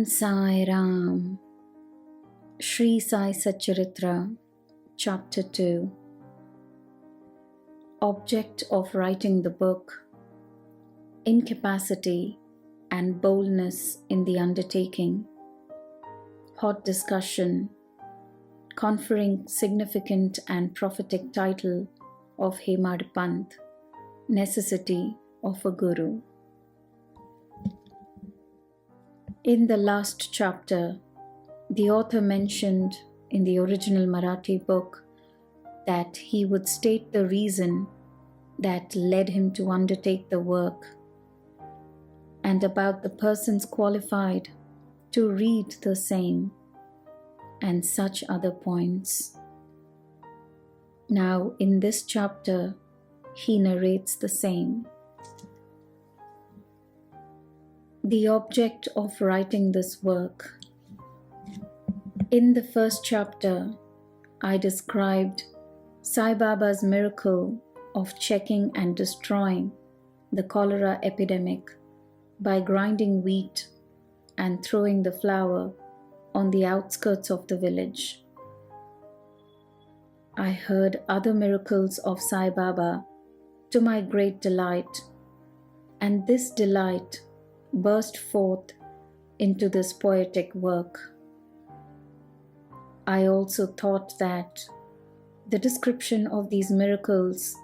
Om Sai Ram. Sri Sai Satcharitra, Chapter 2. Object of writing the book: incapacity and boldness in the undertaking. Hot discussion, conferring significant and prophetic title of Hemadpant, necessity of a guru. In the last chapter, the author mentioned in the original Marathi book that he would state the reason that led him to undertake the work and about the persons qualified to read the same and such other points. Now, in this chapter, he narrates the same. The object of writing this work. In the first chapter, I described Sai Baba's miracle of checking and destroying the cholera epidemic by grinding wheat and throwing the flour on the outskirts of the village. I heard other miracles of Sai Baba to my great delight, and this delight burst forth into this poetic work. I also thought that the description of these miracles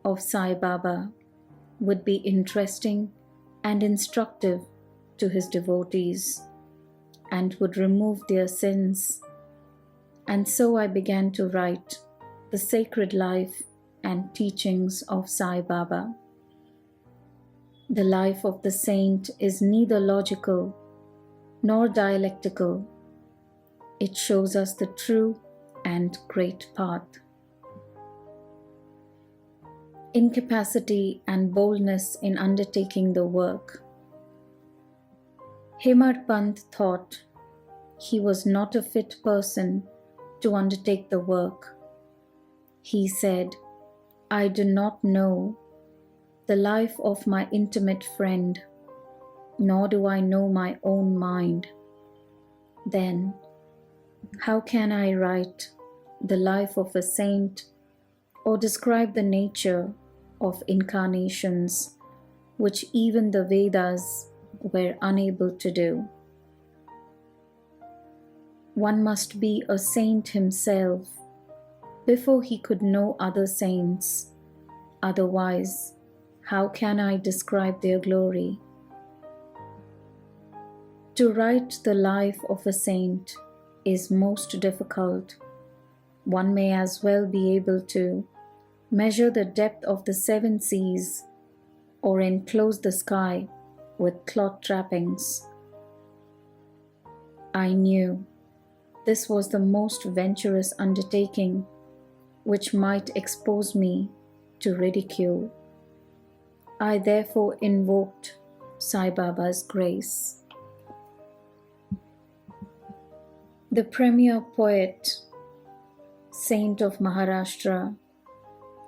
of Sai Baba would be interesting and instructive to his devotees and would remove their sins. And so I began to write the sacred life and teachings of Sai Baba. The life of the saint is neither logical nor dialectical. It shows us the true and great path. Incapacity and boldness in undertaking the work. Hemadpant thought he was not a fit person to undertake the work. He said, "I do not know the life of my intimate friend, nor do I know my own mind. Then, how can I write the life of a saint or describe the nature of incarnations, which even the Vedas were unable to do? One must be a saint himself before he could know other saints. Otherwise, how can I describe their glory? To write the life of a saint is most difficult. One may as well be able to measure the depth of the seven seas or enclose the sky with cloth trappings. I knew this was the most venturous undertaking which might expose me to ridicule. I therefore invoked Sai Baba's grace. The premier poet, saint of Maharashtra,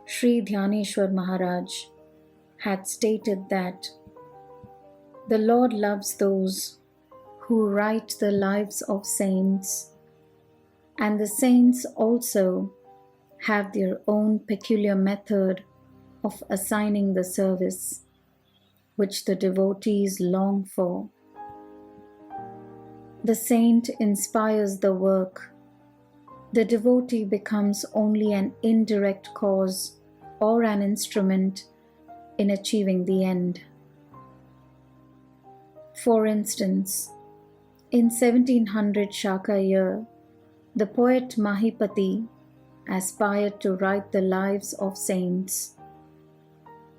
Sri Dhyaneshwar Maharaj, had stated that the Lord loves those who write the lives of saints, and the saints also have their own peculiar method of assigning the service which the devotees long for. The saint inspires the work. The devotee becomes only an indirect cause or an instrument in achieving the end. For instance, in 1700 Shaka year, the poet Mahipati aspired to write the lives of saints.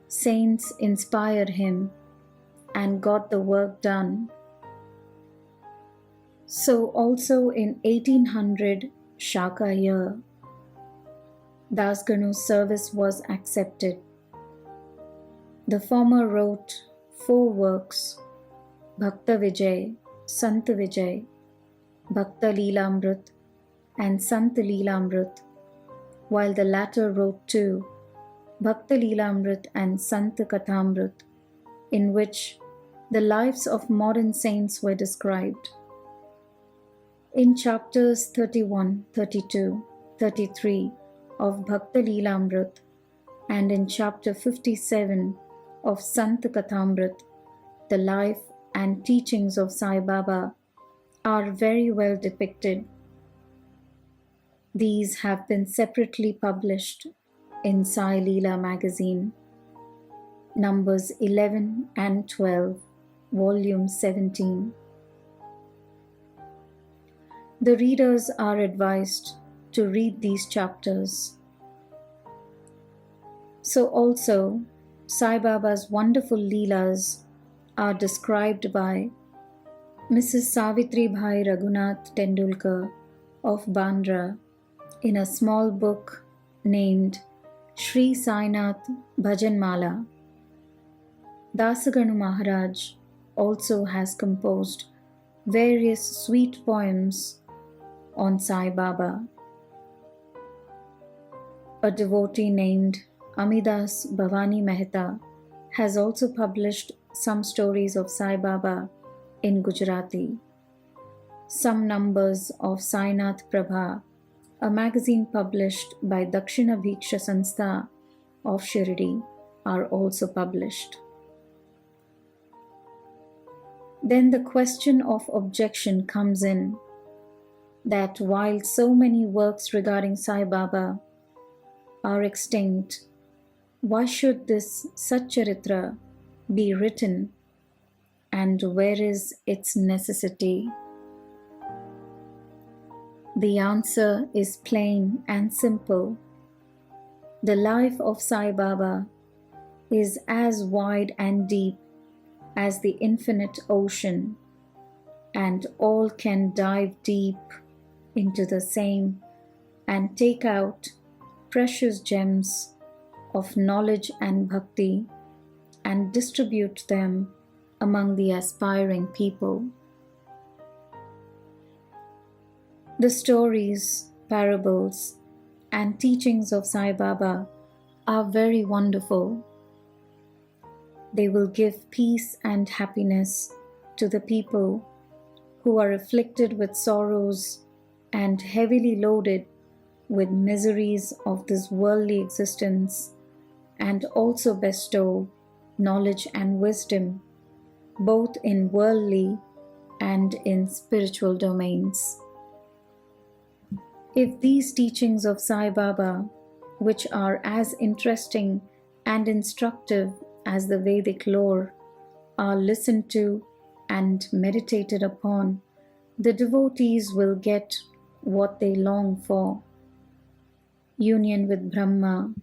Saints inspired him and got the work done. So also in 1800 Shaka year, Dasganu's service was accepted. The former wrote 4 works: Bhakta Vijay, Sant Vijay, Bhakta Leelamrit, and Sant Leelamrit, while the latter wrote 2, Bhakta Leelamrit and Sant Kathamrit, in which the lives of modern saints were described. In chapters 31, 32, 33 of Bhakta Leelamrit and in chapter 57 of Sant Kathamrit, the life and teachings of Sai Baba are very well depicted. These have been separately published in Sai Leela magazine, numbers 11 and 12, volume 17. The readers are advised to read these chapters. So also, Sai Baba's wonderful leelas are described by Mrs. Savitri Bhai Raghunath Tendulkar of Bandra in a small book named Sri Sai Bhajanmala. Dasaganu Maharaj also has composed various sweet poems on Sai Baba. A devotee named Amidas Bhavani Mehta has also published some stories of Sai Baba in Gujarati. Some numbers of Sainath Prabha, a magazine published by Dakshina Bhiksha Sanstha of Shirdi, are also published. Then the question of objection comes in that while so many works regarding Sai Baba are extinct, why should this Satcharitra be written, and where is its necessity? The answer is plain and simple. The life of Sai Baba is as wide and deep as the infinite ocean, and all can dive deep into the same and take out precious gems of knowledge and bhakti and distribute them among the aspiring people. The stories, parables, and teachings of Sai Baba are very wonderful. They will give peace and happiness to the people who are afflicted with sorrows and heavily loaded with miseries of this worldly existence, and also bestow knowledge and wisdom both in worldly and in spiritual domains. If these teachings of Sai Baba, which are as interesting and instructive as the Vedic lore, are listened to and meditated upon, the devotees will get what they long for: union with Brahma,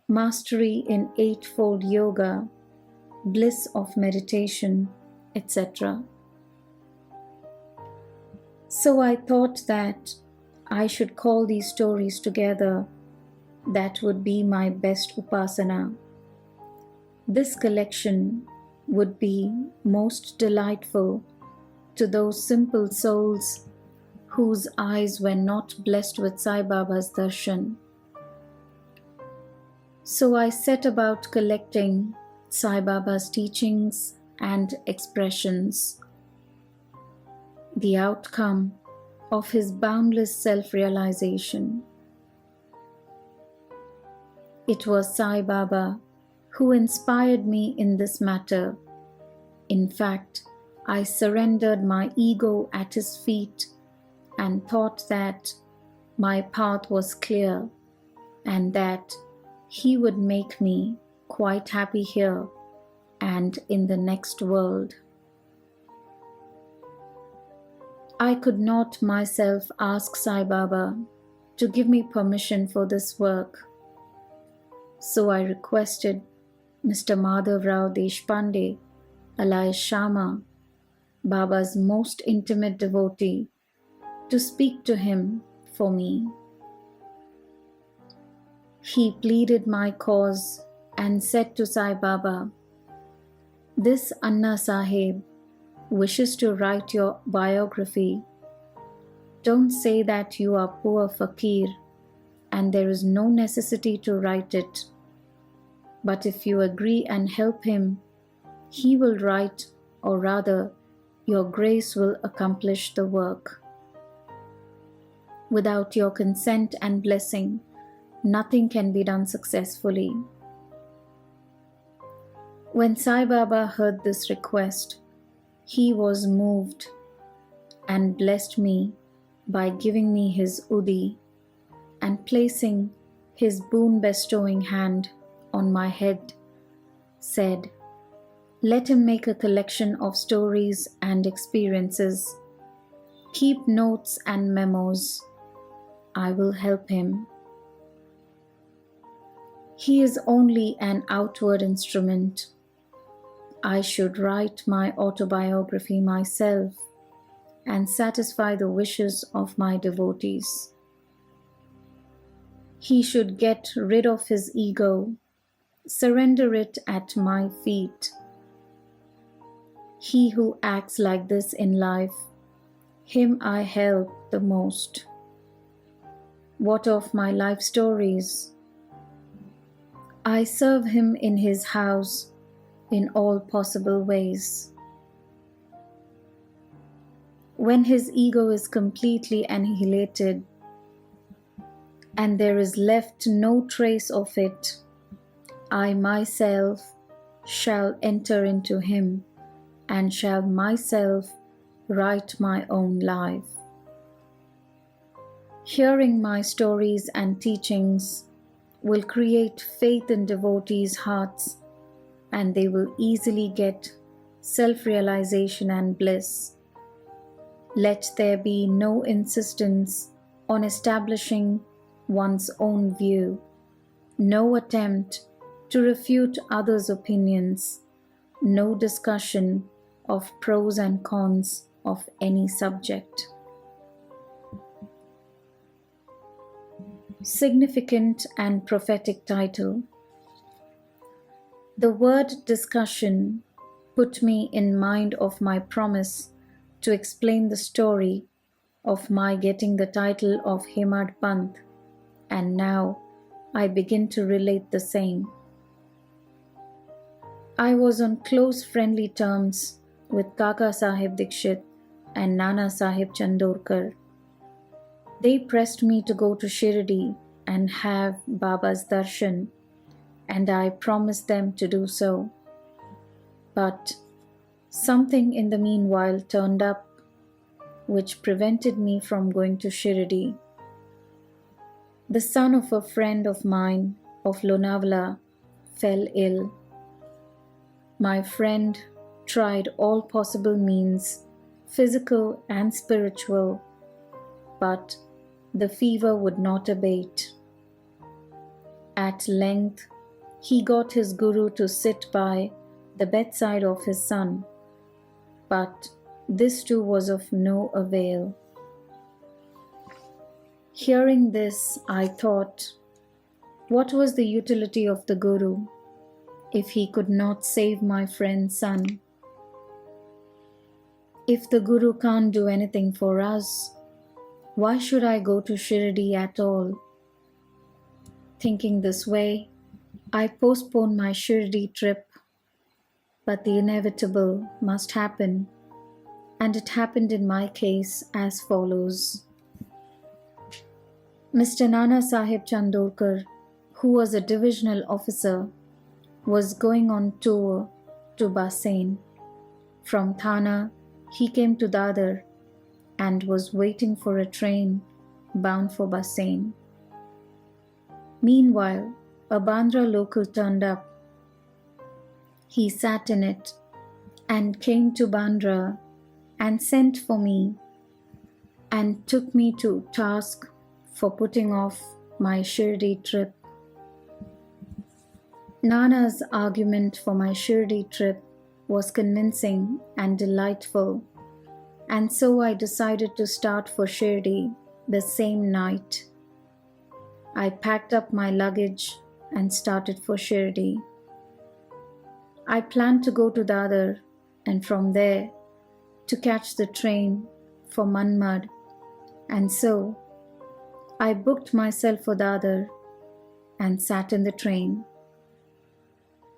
mastery in eightfold yoga, bliss of meditation, etc. So I thought that I should call these stories together. That would be my best upasana. This collection would be most delightful to those simple souls whose eyes were not blessed with Sai Baba's darshan. So I set about collecting Sai Baba's teachings and expressions, the outcome of his boundless self-realization. It was Sai Baba who inspired me in this matter. In fact, I surrendered my ego at his feet and thought that my path was clear and that he would make me quite happy here and in the next world. I could not myself ask Sai Baba to give me permission for this work. So I requested Mr. Madhav Rao Deshpande, alias Shama, Baba's most intimate devotee, to speak to him for me. He pleaded my cause and said to Sai Baba, "This Anna Sahib wishes to write your biography. Don't say that you are poor fakir and there is no necessity to write it. But if you agree and help him, he will write, or rather, your grace will accomplish the work." Without your consent and blessing, nothing can be done successfully. When Sai Baba heard this request, he was moved and blessed me by giving me his Udi and placing his boon-bestowing hand on my head, said, "Let him make a collection of stories and experiences. Keep notes and memos. I will help him. He is only an outward instrument. I should write my autobiography myself and satisfy the wishes of my devotees. He should get rid of his ego, surrender it at my feet. He who acts like this in life, him I help the most. What of my life stories? I serve him in his house in all possible ways. When his ego is completely annihilated and there is left no trace of it, I myself shall enter into him and shall myself write my own life. Hearing my stories and teachings will create faith in devotees' hearts, and they will easily get self-realization and bliss. Let there be no insistence on establishing one's own view, no attempt to refute others' opinions, no discussion of pros and cons of any subject. Significant and prophetic title. The word discussion put me in mind of my promise to explain the story of my getting the title of Hemadpant, and now I begin to relate the same. I was on close friendly terms with Kaka Sahib Dikshit and Nana Sahib Chandorkar. They pressed me to go to Shirdi and have Baba's darshan, and I promised them to do so. But something in the meanwhile turned up which prevented me from going to Shirdi. The son of a friend of mine of Lonavala fell ill. My friend tried all possible means, physical and spiritual, but the fever would not abate. At length, he got his guru to sit by the bedside of his son, but this too was of no avail. Hearing this, I thought, what was the utility of the guru if he could not save my friend's son? If the guru can't do anything for us, why should I go to Shirdi at all? Thinking this way, I postponed my Shirdi trip, but the inevitable must happen, and it happened in my case as follows. Mr. Nana Sahib Chandorkar, who was a divisional officer, was going on tour to Basen. From Thana, he came to Dadar and was waiting for a train bound for Basen. Meanwhile, a Bandra local turned up. He sat in it and came to Bandra and sent for me and took me to task for putting off my Shirdi trip. Nana's argument for my Shirdi trip was convincing and delightful, and so I decided to start for Shirdi the same night. I packed up my luggage and started for Shirdi. I planned to go to Dadar and from there to catch the train for Manmad, and so I booked myself for Dadar and sat in the train.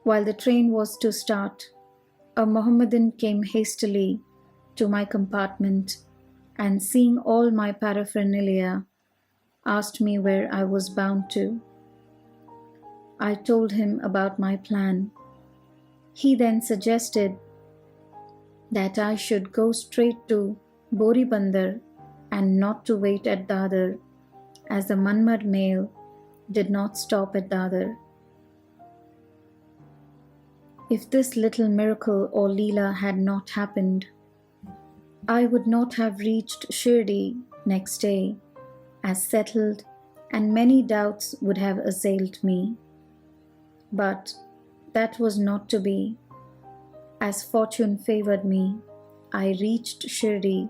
While the train was to start, a Mohammedan came hastily to my compartment and seeing all my paraphernalia asked me where I was bound to. I told him about my plan. He then suggested that I should go straight to Boribandar and not to wait at Dadar, as the Manmad mail did not stop at Dadar. If this little miracle or leela had not happened, I would not have reached Shirdi next day as settled, and many doubts would have assailed me. But that was not to be. As fortune favored me, I reached Shirdi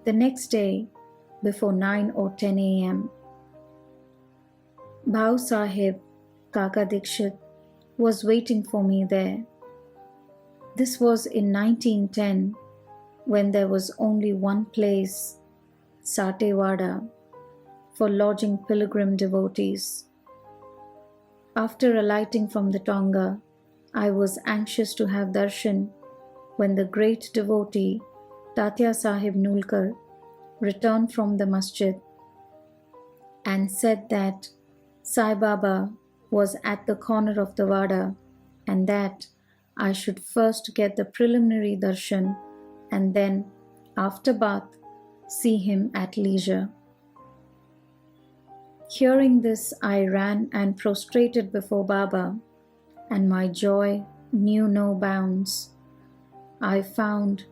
the next day before 9 or 10 a.m. Bhau Sahib, Kaka Dikshit, was waiting for me there. This was in 1910, when there was only one place, Satewada, for lodging pilgrim devotees. After alighting from the Tonga, I was anxious to have darshan when the great devotee Tatya Sahib Nulkar returned from the masjid and said that Sai Baba was at the corner of the Wada and that I should first get the preliminary darshan and then, after bath, see him at leisure. Hearing this, I ran and prostrated before Baba, and my joy knew no bounds. I found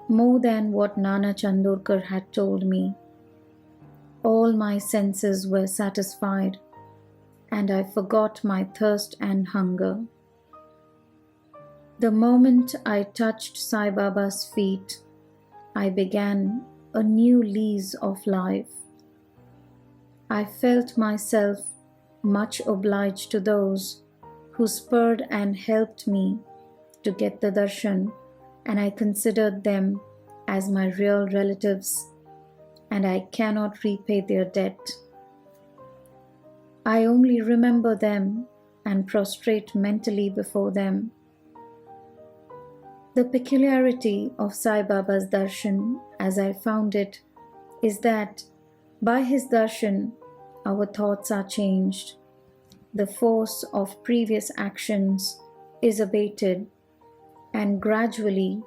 more than what Nana Chandorkar had told me. All my senses were satisfied, and I forgot my thirst and hunger. The moment I touched Sai Baba's feet, I began a new lease of life. I felt myself much obliged to those who spurred and helped me to get the darshan, and I considered them as my real relatives, and I cannot repay their debt. I only remember them and prostrate mentally before them. The peculiarity of Sai Baba's darshan, as I found it, is that by his darshan, our thoughts are changed. The force of previous actions is abated, and gradually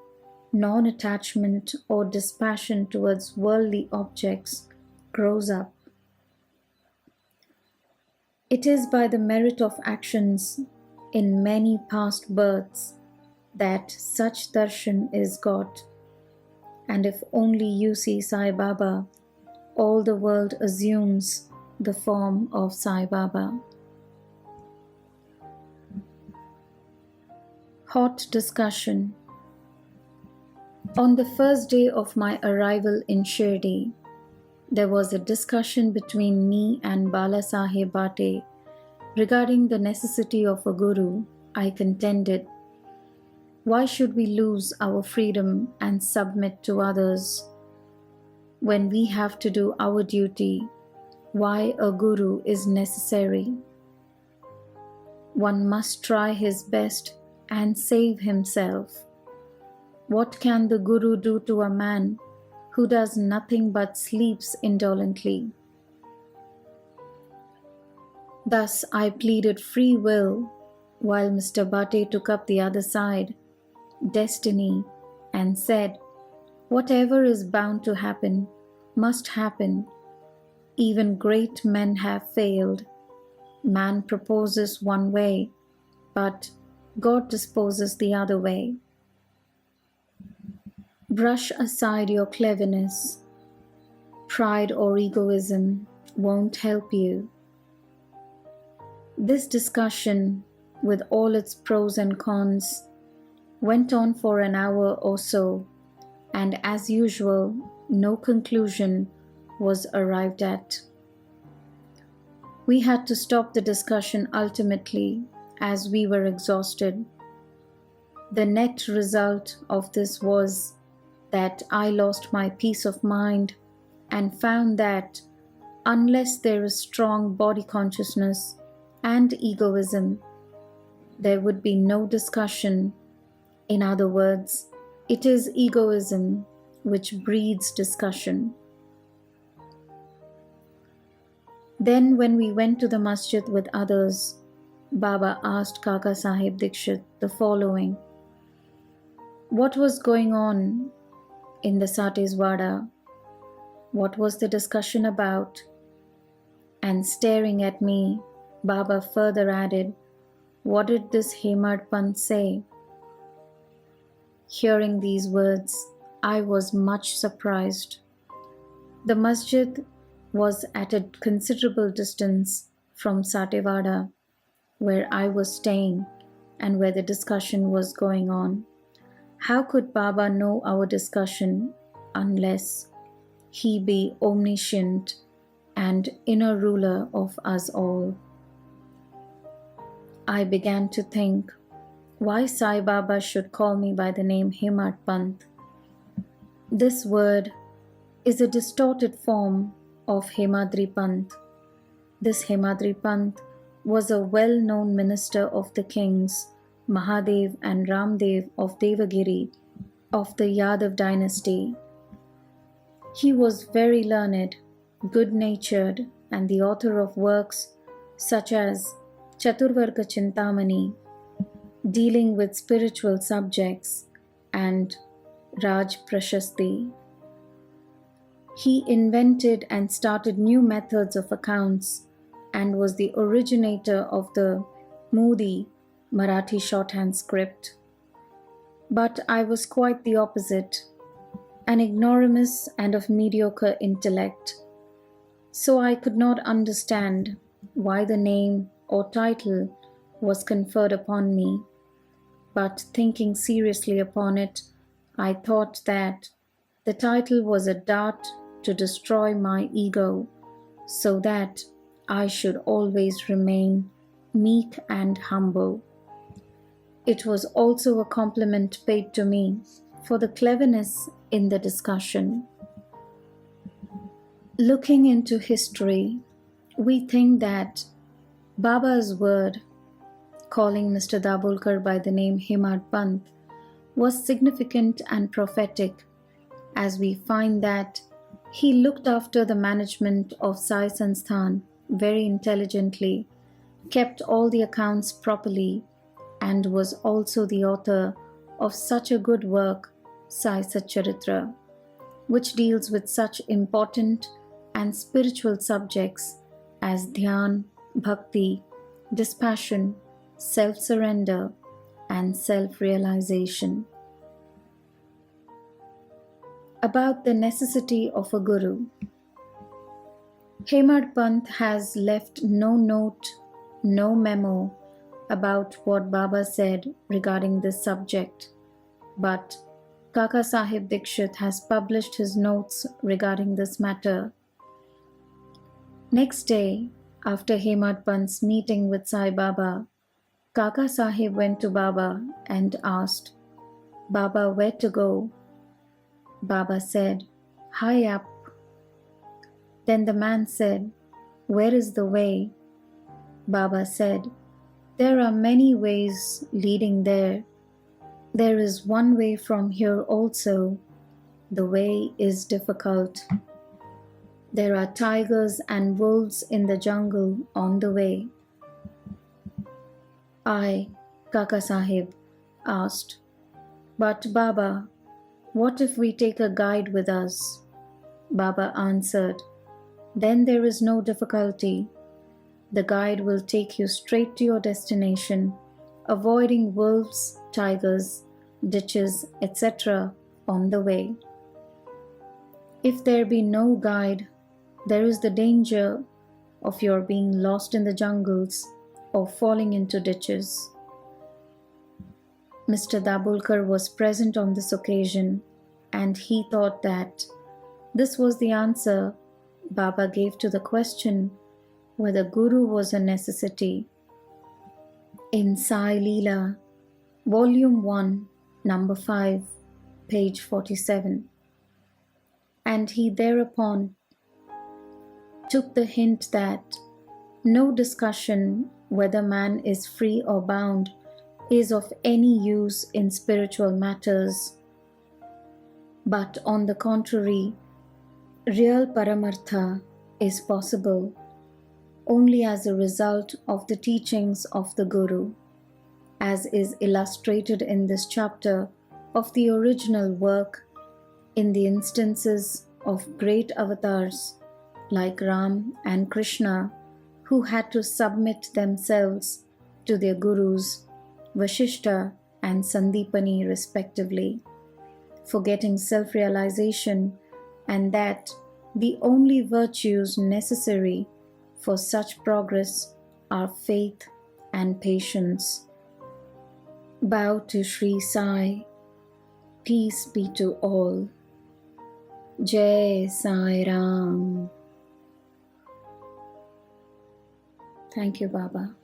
non-attachment or dispassion towards worldly objects grows up. It is by the merit of actions in many past births that such darshan is got, and if only you see Sai Baba, all the world assumes the form of Sai Baba. Hot discussion. On the first day of my arrival in Shirdi, there was a discussion between me and Bala Saheb Bate regarding the necessity of a guru. I contended, why should we lose our freedom and submit to others? When we have to do our duty, why a guru is necessary? One must try his best and save himself. What can the guru do to a man who does nothing but sleeps indolently? Thus I pleaded free will, while Mr. Bate took up the other side, destiny, and said, whatever is bound to happen must happen. Even great men have failed. Man proposes one way, but God disposes the other way. Brush aside your cleverness. Pride or egoism won't help you. This discussion, with all its pros and cons, went on for an hour or so, and as usual, no conclusion was arrived at. We had to stop the discussion ultimately, as we were exhausted. The net result of this was that I lost my peace of mind and found that unless there is strong body consciousness and egoism, there would be no discussion. In other words, it is egoism which breeds discussion. Then when we went to the masjid with others, Baba asked Kaka Sahib Dikshit the following: what was going on in the Sateswada? What was the discussion about? And staring at me, Baba further added, what did this Hemadpant say? Hearing these words, I was much surprised. The masjid was at a considerable distance from Satewada, where I was staying and where the discussion was going on. How could Baba know our discussion unless he be omniscient and inner ruler of us all? I began to think why Sai Baba should call me by the name Hemadpant. This word is a distorted form of Hemadripant. This Hemadripant was a well-known minister of the kings Mahadev and Ramdev of Devagiri of the Yadav dynasty. He was very learned, good-natured, and the author of works such as Chaturvarga Chintamani, dealing with spiritual subjects, and Raj Prashasti. He invented and started new methods of accounts and was the originator of the Moody Marathi shorthand script. But I was quite the opposite, an ignoramus and of mediocre intellect. So I could not understand why the name or title was conferred upon me. But thinking seriously upon it, I thought that the title was a dart to destroy my ego, so that I should always remain meek and humble. It was also a compliment paid to me for the cleverness in the discussion. Looking into history, we think that Baba's word, calling Mr. Dabholkar by the name Hemadpant, was significant and prophetic, as we find that he looked after the management of Sai Sansthan very intelligently, kept all the accounts properly, and was also the author of such a good work, Sai Satcharitra, which deals with such important and spiritual subjects as dhyan, bhakti, dispassion, self-surrender, and self-realization. About the necessity of a guru. Hemadpant has left no note, no memo about what Baba said regarding this subject, but Kaka Sahib Dikshit has published his notes regarding this matter. Next day, after Hemadpant's meeting with Sai Baba, Kaka Sahib went to Baba and asked, Baba, where to go? Baba said, high up. Then the man said, where is the way? Baba said, there are many ways leading there. There is one way from here also. The way is difficult. There are tigers and wolves in the jungle on the way. I, Kaka Sahib, asked, but Baba, what if we take a guide with us? Baba answered, then there is no difficulty. The guide will take you straight to your destination, avoiding wolves, tigers, ditches, etc. on the way. If there be no guide, there is the danger of your being lost in the jungles or falling into ditches. Mr. Dabholkar was present on this occasion, and he thought that this was the answer Baba gave to the question whether Guru was a necessity. In Sai Leela, Volume 1, Number 5, page 47. And he thereupon took the hint that no discussion whether man is free or bound is of any use in spiritual matters, but on the contrary, real paramartha is possible. only as a result of the teachings of the Guru, as is illustrated in this chapter of the original work in the instances of great avatars like Ram and Krishna, who had to submit themselves to their gurus, Vashishta and Sandipani respectively, forgetting self-realization, and that the only virtues necessary for such progress are faith and patience. Bow to Sri Sai. Peace be to all. Jai Sai Ram. Thank you, Baba.